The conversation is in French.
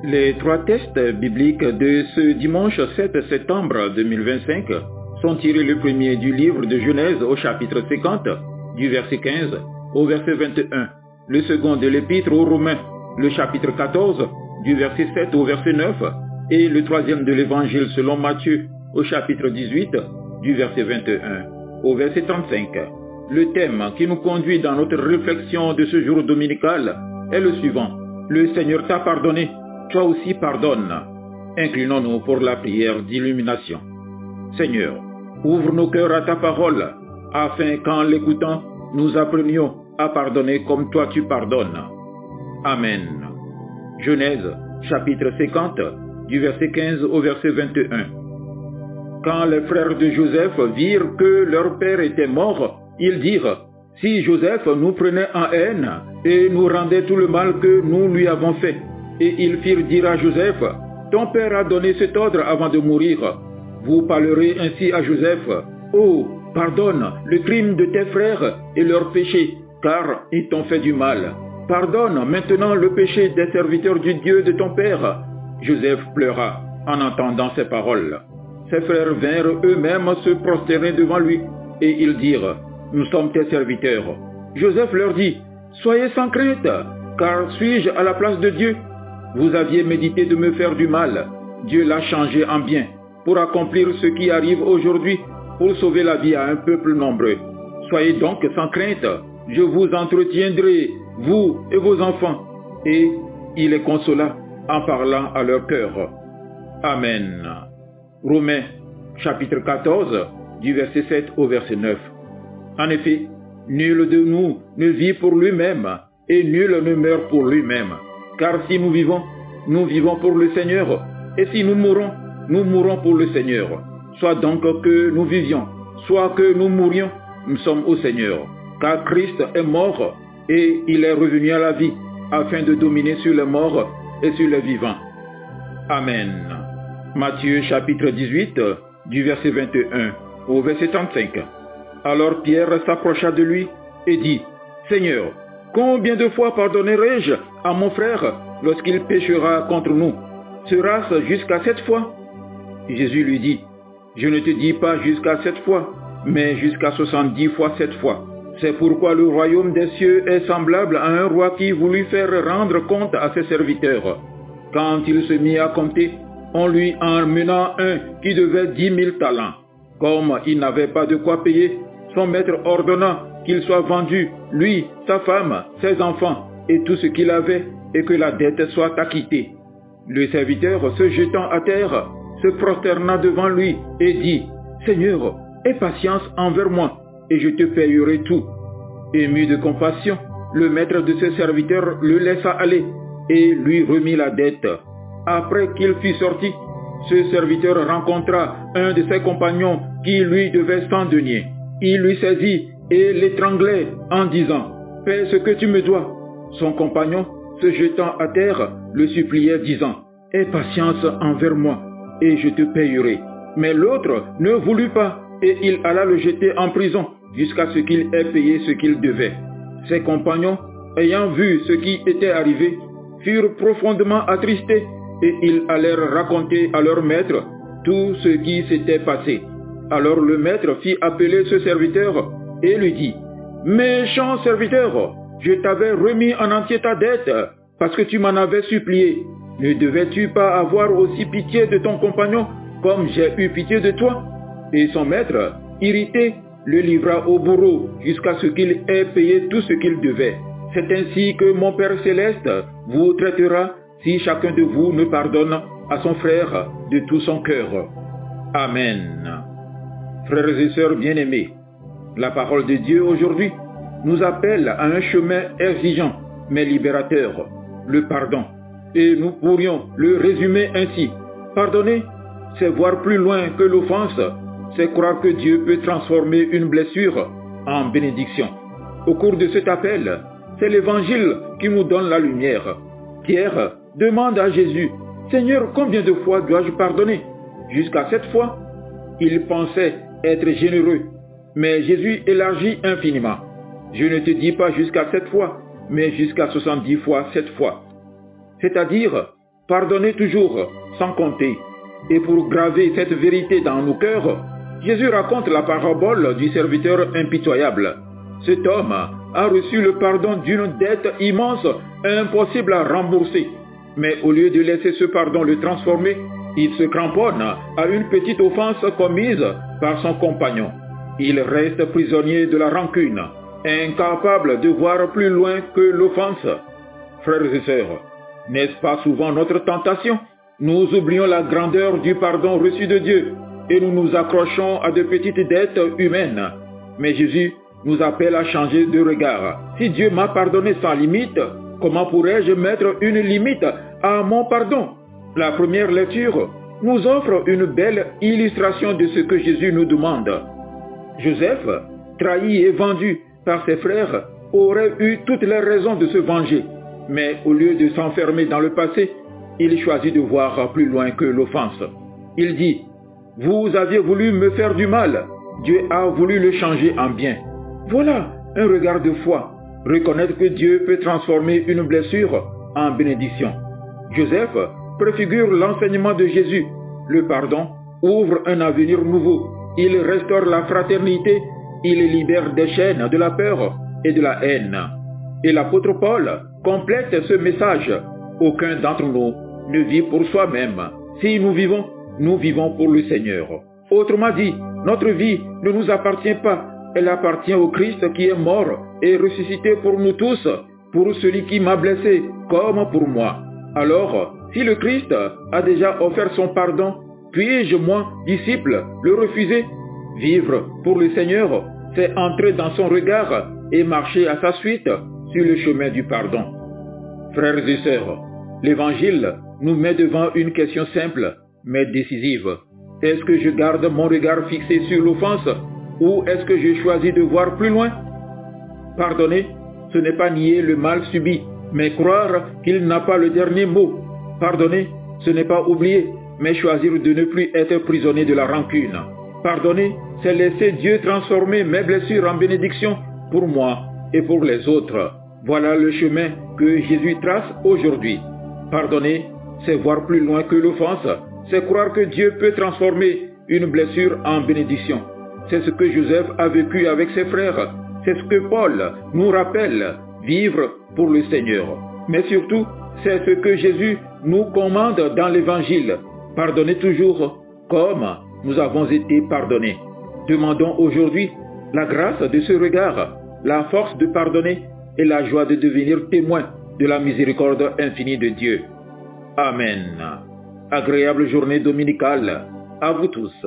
Les trois textes bibliques de ce dimanche 7 septembre 2025 sont tirés le premier du livre de Genèse au chapitre 50, du verset 15 au verset 21, le second de l'épître aux Romains, le chapitre 14, du verset 7 au verset 9, et le troisième de l'évangile selon Matthieu au chapitre 18, du verset 21 au verset 35. Le thème qui nous conduit dans notre réflexion de ce jour dominical est le suivant. Le Seigneur t'a pardonné, toi aussi pardonne. Inclinons-nous pour la prière d'illumination. Seigneur, ouvre nos cœurs à ta parole, afin qu'en l'écoutant, nous apprenions à pardonner comme toi tu pardonnes. Amen. Genèse, chapitre 50, du verset 15 au verset 21. Quand les frères de Joseph virent que leur père était mort, ils dirent, « Si Joseph nous prenait en haine et nous rendait tout le mal que nous lui avons fait. » Et ils firent dire à Joseph, « Ton père a donné cet ordre avant de mourir. Vous parlerez ainsi à Joseph, « Oh, pardonne le crime de tes frères et leurs péchés, car ils t'ont fait du mal. Pardonne maintenant le péché des serviteurs du Dieu de ton père. » Joseph pleura en entendant ces paroles. Ses frères vinrent eux-mêmes se prosterner devant lui, et ils dirent, « Nous sommes tes serviteurs. » Joseph leur dit, « Soyez sans crainte, car suis-je à la place de Dieu? Vous aviez médité de me faire du mal. Dieu l'a changé en bien, pour accomplir ce qui arrive aujourd'hui, pour sauver la vie à un peuple nombreux. Soyez donc sans crainte, je vous entretiendrai, vous et vos enfants. » Et il les consola en parlant à leur cœur. Amen. Romains, chapitre 14, du verset 7 au verset 9. En effet, nul de nous ne vit pour lui-même, et nul ne meurt pour lui-même. Car si nous vivons pour le Seigneur, et si nous mourons pour le Seigneur. Soit donc que nous vivions, soit que nous mourions, nous sommes au Seigneur. Car Christ est mort, et il est revenu à la vie, afin de dominer sur les morts et sur les vivants. Amen. Matthieu chapitre 18, du verset 21 au verset 35. Alors Pierre s'approcha de lui et dit, « Seigneur, combien de fois pardonnerai-je à mon frère lorsqu'il péchera contre nous? Sera-ce jusqu'à 7 fois? » Jésus lui dit, « Je ne te dis pas jusqu'à 7 fois, mais jusqu'à 70 fois 7 fois. C'est pourquoi le royaume des cieux est semblable à un roi qui voulut faire rendre compte à ses serviteurs. Quand il se mit à compter, on lui en mena un qui devait 10 000 talents. Comme il n'avait pas de quoi payer, son maître ordonna qu'il soit vendu, lui, sa femme, ses enfants et tout ce qu'il avait, et que la dette soit acquittée. Le serviteur, se jetant à terre, se prosterna devant lui et dit, « Seigneur, aie patience envers moi, et je te payerai tout. » Ému de compassion, le maître de ses serviteurs le laissa aller et lui remit la dette. Après qu'il fut sorti, ce serviteur rencontra un de ses compagnons qui lui devait 100 deniers. Il lui saisit et l'étranglait en disant, « Paie ce que tu me dois. » Son compagnon, se jetant à terre, le suppliait disant, « Aie patience envers moi, et je te payerai. » Mais l'autre ne voulut pas, et il alla le jeter en prison jusqu'à ce qu'il ait payé ce qu'il devait. Ses compagnons, ayant vu ce qui était arrivé, furent profondément attristés, et ils allèrent raconter à leur maître tout ce qui s'était passé. Alors le maître fit appeler ce serviteur et lui dit, « Méchant serviteur, je t'avais remis en entier ta dette, parce que tu m'en avais supplié. Ne devais-tu pas avoir aussi pitié de ton compagnon, comme j'ai eu pitié de toi? » Et son maître, irrité, le livra au bourreau, jusqu'à ce qu'il ait payé tout ce qu'il devait. C'est ainsi que mon Père Céleste vous traitera, si chacun de vous ne pardonne à son frère de tout son cœur. Amen. Frères et sœurs bien-aimés, la parole de Dieu aujourd'hui nous appelle à un chemin exigeant mais libérateur, le pardon. Et nous pourrions le résumer ainsi. Pardonner, c'est voir plus loin que l'offense, c'est croire que Dieu peut transformer une blessure en bénédiction. Au cours de cet appel, c'est l'Évangile qui nous donne la lumière. Pierre demande à Jésus, « Seigneur, combien de fois dois-je pardonner? Jusqu'à 7 fois ?» Il pensait être généreux, mais Jésus élargit infiniment. « Je ne te dis pas jusqu'à 7 fois, mais jusqu'à 70 fois 7 fois. » C'est-à-dire pardonnez toujours, sans compter. Et pour graver cette vérité dans nos cœurs, Jésus raconte la parabole du serviteur impitoyable. Cet homme a reçu le pardon d'une dette immense, impossible à rembourser. Mais au lieu de laisser ce pardon le transformer, il se cramponne à une petite offense commise par son compagnon. Il reste prisonnier de la rancune, incapable de voir plus loin que l'offense. Frères et sœurs, n'est-ce pas souvent notre tentation? Nous oublions la grandeur du pardon reçu de Dieu et nous nous accrochons à de petites dettes humaines. Mais Jésus nous appelle à changer de regard. Si Dieu m'a pardonné sans limite, comment pourrais-je mettre une limite à mon pardon? La première lecture nous offre une belle illustration de ce que Jésus nous demande. Joseph, trahi et vendu par ses frères, aurait eu toutes les raisons de se venger. Mais au lieu de s'enfermer dans le passé, il choisit de voir plus loin que l'offense. Il dit, « Vous aviez voulu me faire du mal, Dieu a voulu le changer en bien. » Voilà un regard de foi, reconnaître que Dieu peut transformer une blessure en bénédiction. Joseph préfigure l'enseignement de Jésus. Le pardon ouvre un avenir nouveau. Il restaure la fraternité, il libère des chaînes de la peur et de la haine. Et l'apôtre Paul complète ce message. Aucun d'entre nous ne vit pour soi-même. Si nous vivons pour le Seigneur. Autrement dit, notre vie ne nous appartient pas. Elle appartient au Christ qui est mort et ressuscité pour nous tous, pour celui qui m'a blessé comme pour moi. Alors, si le Christ a déjà offert son pardon, puis-je, moi, disciple, le refuser? Vivre pour le Seigneur, c'est entrer dans son regard et marcher à sa suite sur le chemin du pardon. Frères et sœurs, l'Évangile nous met devant une question simple, mais décisive. Est-ce que je garde mon regard fixé sur l'offense ou est-ce que je choisis de voir plus loin? Pardonner, ce n'est pas nier le mal subi, mais croire qu'il n'a pas le dernier mot. Pardonner, ce n'est pas oublier, mais choisir de ne plus être prisonnier de la rancune. Pardonner, c'est laisser Dieu transformer mes blessures en bénédiction pour moi et pour les autres. Voilà le chemin que Jésus trace aujourd'hui. Pardonner, c'est voir plus loin que l'offense, c'est croire que Dieu peut transformer une blessure en bénédiction. C'est ce que Joseph a vécu avec ses frères. C'est ce que Paul nous rappelle, vivre pour le Seigneur. Mais surtout, c'est ce que Jésus nous commande dans l'Évangile. Pardonnez toujours comme nous avons été pardonnés. Demandons aujourd'hui la grâce de ce regard, la force de pardonner et la joie de devenir témoin de la miséricorde infinie de Dieu. Amen. Agréable journée dominicale à vous tous.